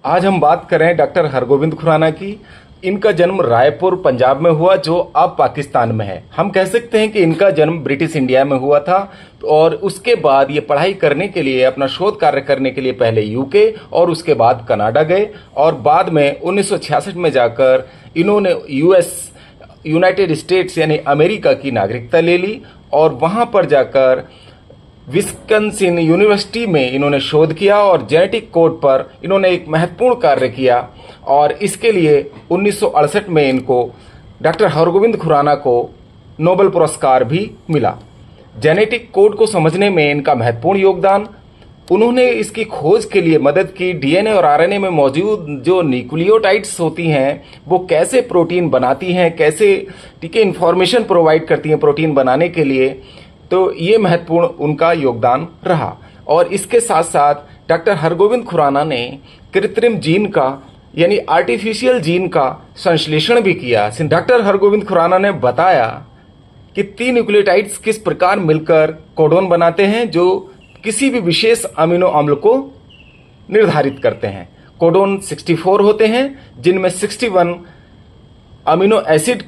आज हम बात करें डॉक्टर हरगोविंद खुराना की। इनका जन्म रायपुर पंजाब में हुआ, जो अब पाकिस्तान में है। हम कह सकते हैं कि इनका जन्म ब्रिटिश इंडिया में हुआ था और उसके बाद ये पढ़ाई करने के लिए, अपना शोध कार्य करने के लिए पहले यूके और उसके बाद कनाडा गए और बाद में 1966 में जाकर इन्होंने यूनाइटेड स्टेट्स यानी अमेरिका की नागरिकता ले ली और वहाँ पर जाकर विस्कन्सिन यूनिवर्सिटी में इन्होंने शोध किया और जेनेटिक कोड पर इन्होंने एक महत्वपूर्ण कार्य किया और इसके लिए 1968 में इनको डॉक्टर हरगोविंद खुराना को नोबेल पुरस्कार भी मिला। जेनेटिक कोड को समझने में इनका महत्वपूर्ण योगदान, उन्होंने इसकी खोज के लिए मदद की। डीएनए और आरएनए में मौजूद जो न्यूक्लियोटाइड्स होती हैं वो कैसे प्रोटीन बनाती हैं, कैसे इंफॉर्मेशन प्रोवाइड करती हैं प्रोटीन बनाने के लिए, तो ये महत्वपूर्ण उनका योगदान रहा। और इसके साथ साथ डॉक्टर हरगोविंद खुराना ने कृत्रिम जीन का यानी आर्टिफिशियल जीन का संश्लेषण भी किया। डॉक्टर हरगोविंद खुराना ने बताया कि 3 न्यूक्लियोटाइड्स किस प्रकार मिलकर कोडोन बनाते हैं जो किसी भी विशेष अमीनो अम्ल को निर्धारित करते हैं। कोडोन 64 होते हैं जिनमें 61 अमीनो एसिड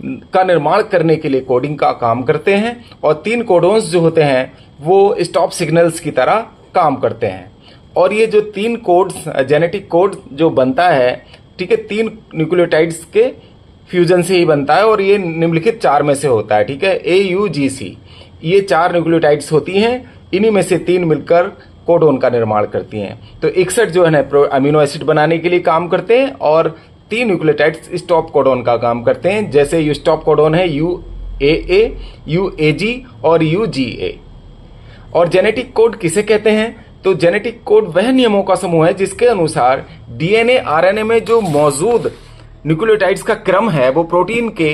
का निर्माण करने के लिए कोडिंग का काम करते हैं और 3 कोडोन्स जो होते हैं वो स्टॉप सिग्नल्स की तरह काम करते हैं। और ये जो 3 कोड्स, जेनेटिक कोड जो बनता है, 3 न्यूक्लियोटाइड्स के फ्यूजन से ही बनता है और ये निम्नलिखित 4 में से होता है। AUGC, ये 4 न्यूक्लियोटाइड्स होती हैं, इन्हीं में से 3 मिलकर कोडोन का निर्माण करती हैं। तो 61 जो है अमीनो एसिड बनाने के लिए काम करते हैं और 3 न्यूक्लियोटाइड्स स्टॉप कोडोन का काम करते हैं। जैसे ये स्टॉप कोडोन है UAA, UAG और UGA। और जेनेटिक कोड किसे कहते हैं? तो जेनेटिक कोड वह नियमों का समूह है जिसके अनुसार डीएनए आरएनए में जो मौजूद न्यूक्लियोटाइड्स का क्रम है वो प्रोटीन के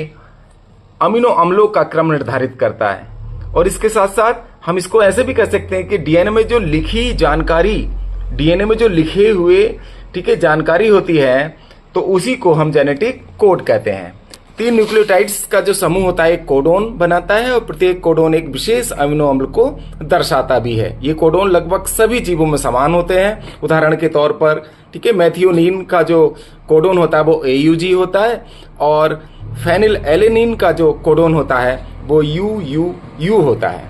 अमीनो अम्लों का क्रम निर्धारित करता है। और इसके साथ साथ हम इसको ऐसे भी कह सकते हैं कि डीएनए में जो लिखी जानकारी, डीएनए में जो लिखे हुए जानकारी होती है तो उसी को हम जेनेटिक कोड कहते हैं। 3 न्यूक्लियोटाइड्स का जो समूह होता है एक कोडोन बनाता है और प्रत्येक कोडोन एक विशेष अमीनो अम्ल को दर्शाता भी है। ये कोडोन लगभग सभी जीवों में समान होते हैं। उदाहरण के तौर पर मैथियोनिन का जो कोडोन होता है वो AUG होता है और फेनिल एलेनिन का जो कोडोन होता है वो UUU होता है।